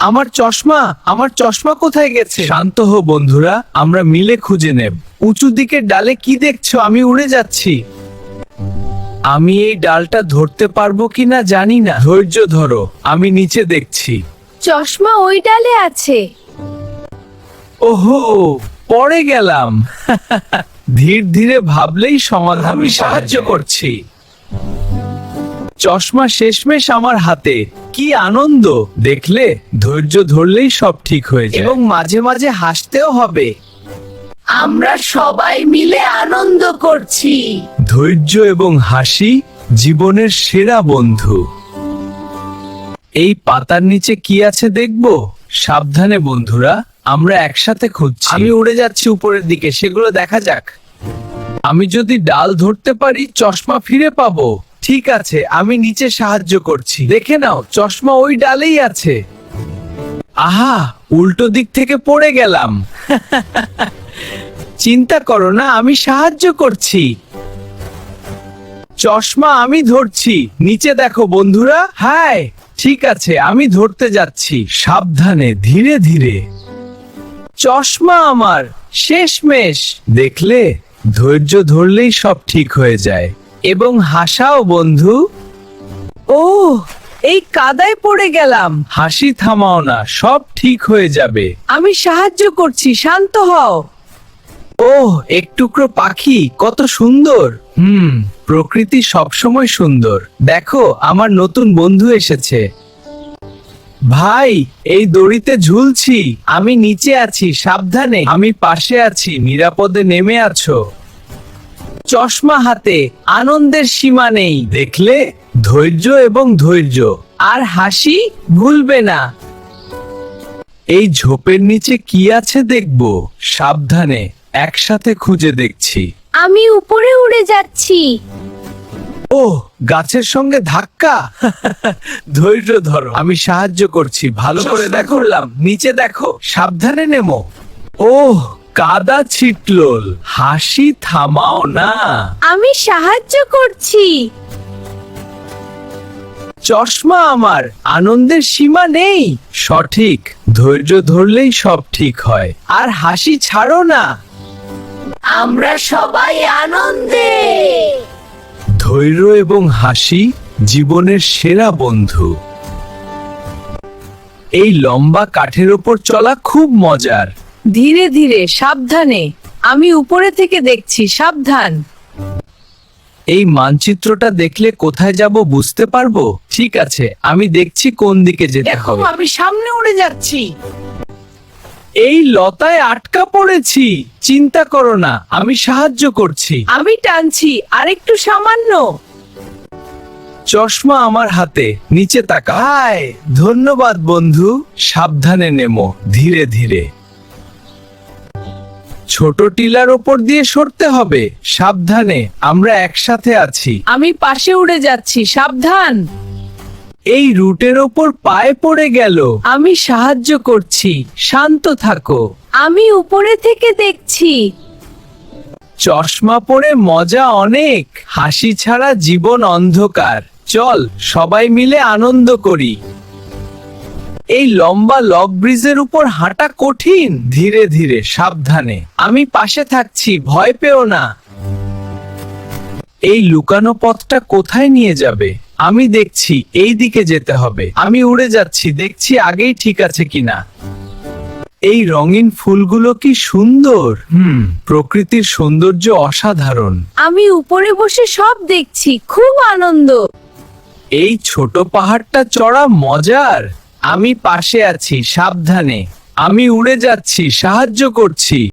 আমার চশমা কোথায় গেছে? শান্ত হো বন্ধুরা, আমরা মিলে খুঁজে নেব। উঁচু দিকের ডালে কি দেখছো? আমি উড়ে যাচ্ছি। আমি এই ডালটা ধরতে পারবো কিনা জানি না। ধৈর্য ধরো, আমি নিচে দেখছি। চশমা ওই ডালে আছে। ওহো, পড়ে গেলাম। ধীরে ধীরে ভাবলেই সমাধান। আমি সাহায্য করছি। চশমা শেষমেশ আমার হাতে। কি আনন্দ! দেখলে, ধৈর্য ধরলেই সব ঠিক হয়ে যায়। এবং মাঝে মাঝে হাসতেও হবে। আমরা সবাই মিলে আনন্দ করছি। ধৈর্য এবং হাসি জীবনের সেরা বন্ধু। এই পাতার নিচে কি আছে দেখবো? সাবধানে বন্ধুরা, আমরা একসাথে খুঁজছি। আমি উড়ে যাচ্ছি উপরের দিকে, সেগুলো দেখা যাক। আমি যদি ডাল ধরতে পারি, চশমা ফিরে পাবো। ঠিক আছে, আমি নিচে সাহায্য করছি। দেখে নাও, চশমা ওই ডালেই আছে। আহা, উল্টো দিক থেকে পড়ে গেলাম। চিন্তা করো না, আমি সাহায্য করছি। চশমা আমি ধরছি। নিচে দেখো বন্ধুরা। হাই, ঠিক আছে, আমি ধরতে যাচ্ছি। সাবধানে, ধীরে ধীরে। চশমা আমার শেষমেশ। দেখলে, ধৈর্য ধরলেই সব ঠিক হয়ে যায়। এবং হাসাও বন্ধু। ও, এই কাদায় পড়ে গেলাম। হাসি থামাও না, সব ঠিক হয়ে যাবে। আমি সাহায্য করছি, শান্ত হও। ওহ, এক টুকরো পাখি, কত সুন্দর। প্রকৃতি সবসময় সুন্দর। দেখো, আমার নতুন বন্ধু এসেছে। ভাই, এই দড়িতে ঝুলছি। আমি নিচে আছি, সাবধানে। আমি পাশে আছি, নিরাপদে নেমে আছো। চশমা হাতে, আনন্দের সীমা নেই। দেখলে, ধৈর্য এবং ধৈর্য আর হাসি ভুলবে না। এই ঝোপের নিচে কি আছে দেখবো। সাবধানে, একসাথে খুঁজে দেখছি। আমি উপরে উড়ে যাচ্ছি। ওহ, গাছের সঙ্গে ধাক্কা। ধৈর্য ধরো, আমি সাহায্য করছি। ভালো করে দেখলাম। নিচে দেখো, সাবধানে নেমো। ওহ, কাদা ছিটলোল। হাসি থামাও না। আমি সাহায্য করছি। চশমা আমার, আনন্দের সীমা নেই। সঠিক, ধৈর্য ধরলেই সব ঠিক হয়। আর হাসি ছাড়ো না। আমরা সবাই আনন্দে। ধৈর্য এবং হাসি জীবনের সেরা বন্ধু। এই লম্বা কাঠের ওপর চলা খুব মজার। ধীরে ধীরে, সাবধানে। আমি উপরে থেকে দেখছি, সাবধান। এই মানচিত্রটা দেখলে কোথায় যাব বুঝতে পারবো। ঠিক আছে, আমি দেখছি কোন দিকে যেতে হবে। আমি সামনে উড়ে যাচ্ছি। এই লতায় আটকা পড়েছি। চিন্তা করো না, আমি সাহায্য করছি। আমি টানছি, আরেকটু সামান্য। চশমা আমার হাতে, নিচে তাকা। হায়, ধন্যবাদ বন্ধু। সাবধানে নেমো, ধীরে ধীরে। ছোট টিলার ওপর দিয়ে সরতে হবে। সাবধানে, আমরা একসাথে আছি। আমি পাশে উড়ে যাচ্ছি, সাবধান। এই রুটের ওপর পায়ে পড়ে গেল। আমি সাহায্য করছি, শান্ত থাকো। আমি উপরে থেকে দেখছি। চশমা পরে মজা অনেক। হাসি ছাড়া জীবন অন্ধকার। চল, সবাই মিলে আনন্দ করি। এই লম্বা লগ ব্রিজের উপর হাঁটা কঠিন। ধীরে ধীরে, সাবধানে। আমি পাশে থাকছি, ভয় পেও না। এই লুকানো পথটা কোথায় নিয়ে যাবে? আমি দেখছি, এই দিকে যেতে হবে। আমি উড়ে যাচ্ছি, দেখছি আগেই ঠিক আছে কিনা। এই রঙিন ফুলগুলো কি সুন্দর। প্রকৃতির সৌন্দর্য অসাধারণ। আমি উপরে বসে সব দেখছি, খুব আনন্দ। এই ছোট পাহাড়টা চড়া মজার। আমি পাশে আছি, সাবধানে। আমি উড়ে যাচ্ছি, সাহায্য করছি।